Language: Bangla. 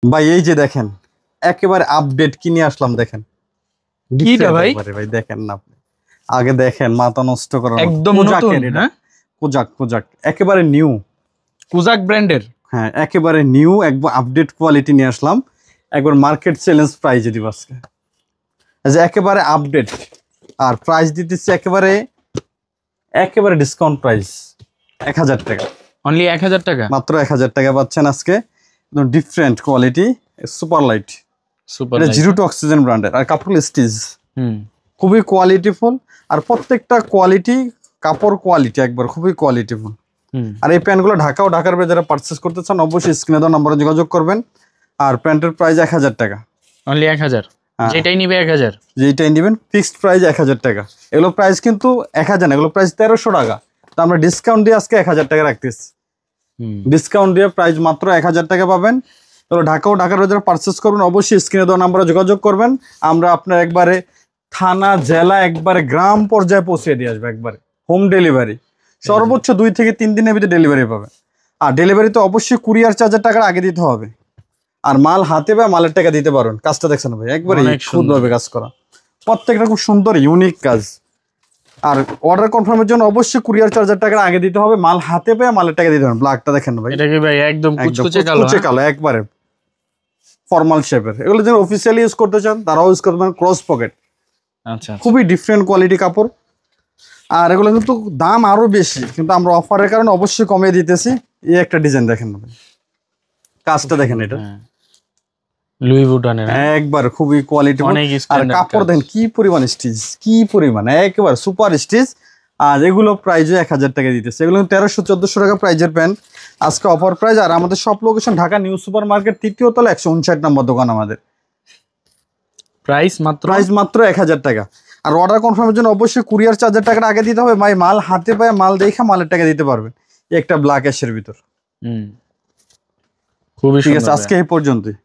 ভাই এই যে দেখেন একেবারে আপডেট কিনে আসলাম দেখেন কিটা ভাই ভাই দেখেন না আপনি আগে দেখেন মাথা নষ্ট করার একদম নতুন হ্যাঁ কোজাক একেবারে নিউ কোজাক ব্র্যান্ডের হ্যাঁ একেবারে নিউ একবার আপডেট কোয়ালিটি নিয়ে আসলাম একবার মার্কেট চ্যালেঞ্জ প্রাইজে দিব আজকে যে একেবারে আপডেট আর প্রাইস দিতেছি একেবারে ডিসকাউন্ট প্রাইস 1000 টাকা অনলি 1000 টাকা মাত্র 1000 টাকা পাচ্ছেন আজকে different quality super light zero two oxygen ব্র্যান্ডের আর কাপড় স্টিচ খুবই কোয়ালিটিফুল আর প্রত্যেকটা কোয়ালিটি কাপড় কোয়ালিটি একবার খুবই কোয়ালিটিফুল আর এই প্যান্টগুলো ঢাকা ও ঢাকার বাইরে যারা পারচেজ করতে চান অবশ্যই স্ক্রিনে দেওয়া নম্বরে যোগাযোগ করবেন আর প্যান্টের প্রাইস 1000 টাকা অনলি 1000 যেটাই নিবে 1000 যেটাই নেবেন ফিক্সড প্রাইস 1000 টাকা এগুলো প্রাইস কিন্তু 1000 না এগুলো প্রাইস 1300 টাকা তো আমরা ডিসকাউন্ট দিয়ে আজকে 1000 টাকা রাখতেছি ডিসকাউন্ট দিয়ে প্রাইস মাত্র 1000 টাকা পাবেন তো ঢাকা ও ঢাকার বাইরে যারা পারচেজ করবেন অবশ্যই স্ক্রিনে দেওয়া নম্বরে যোগাযোগ করবেন আমরা আপনার একবারে থানা জেলা একবারে গ্রাম পর্যায়ে পৌঁছে দিয়ে আসবো একবারে হোম ডেলিভারি সর্বোচ্চ 2 থেকে 3 দিনের ভিতরে ডেলিভারি পাবেন আর ডেলিভারি তো অবশ্যই কুরিয়ার চার্জের টাকা আগে দিতে হবে আর মাল হাতে বা মালের টাকা দিতে পারবেন কাজটা দেখছেন ভাই একবারে সুন্দরভাবে কাজ করা প্রত্যেকটা খুব সুন্দর ইউনিক কাজ আর অর্ডার কনফার্মের জন্য অবশ্যই কুরিয়ার চার্জের টাকা আগে দিতে হবে মাল হাতে পেয়ে মালের টাকা দিতে হবে ব্ল্যাকটা দেখেন ভাই এটা কি ভাই একদম কুচকুচে কালো একবারে ফর্মাল শেপের এগুলো যারা অফিসিয়ালি ইউজ করতে চান তারাও ইউজ করতে পারেন ক্রস পকেট আচ্ছা খুবই ডিফারেন্ট কোয়ালিটি কাপড় আর এগুলো কিন্তু দাম আরো বেশি কিন্তু আমরা অফারের কারণে অবশ্যই কমিয়ে দিতেছি এই একটা ডিজাইন দেখেন ভাই কাজটা দেখেন এটা লুই ভুটানের একবার খুবই কোয়ালিটি আর কাপড় দেখেন কি পরিমাণ স্টিচ কি পরিমাণ একবার সুপার স্টিচ আর এগুলো প্রাইজে 1000 টাকা দিতেছে এগুলো 1300-1400 টাকা প্রাইজের প্যান্ট আজকে অফার প্রাইস আর আমাদের সব location Dhaka new super market 3য় তলা 159 নম্বর দোকান আমাদের প্রাইস মাত্র 1000 টাকা আর অর্ডার কনফার্মের জন্য অবশ্যই কুরিয়ার চার্জের টাকাটা আগে দিতে হবে ভাই মাল হাতে পায়ে মাল দেখে মালের টাকা দিতে পারবেন একটা ব্ল্যাক অ্যাশের ভিতর খুবই ঠিক আছে আজকে এই পর্যন্তই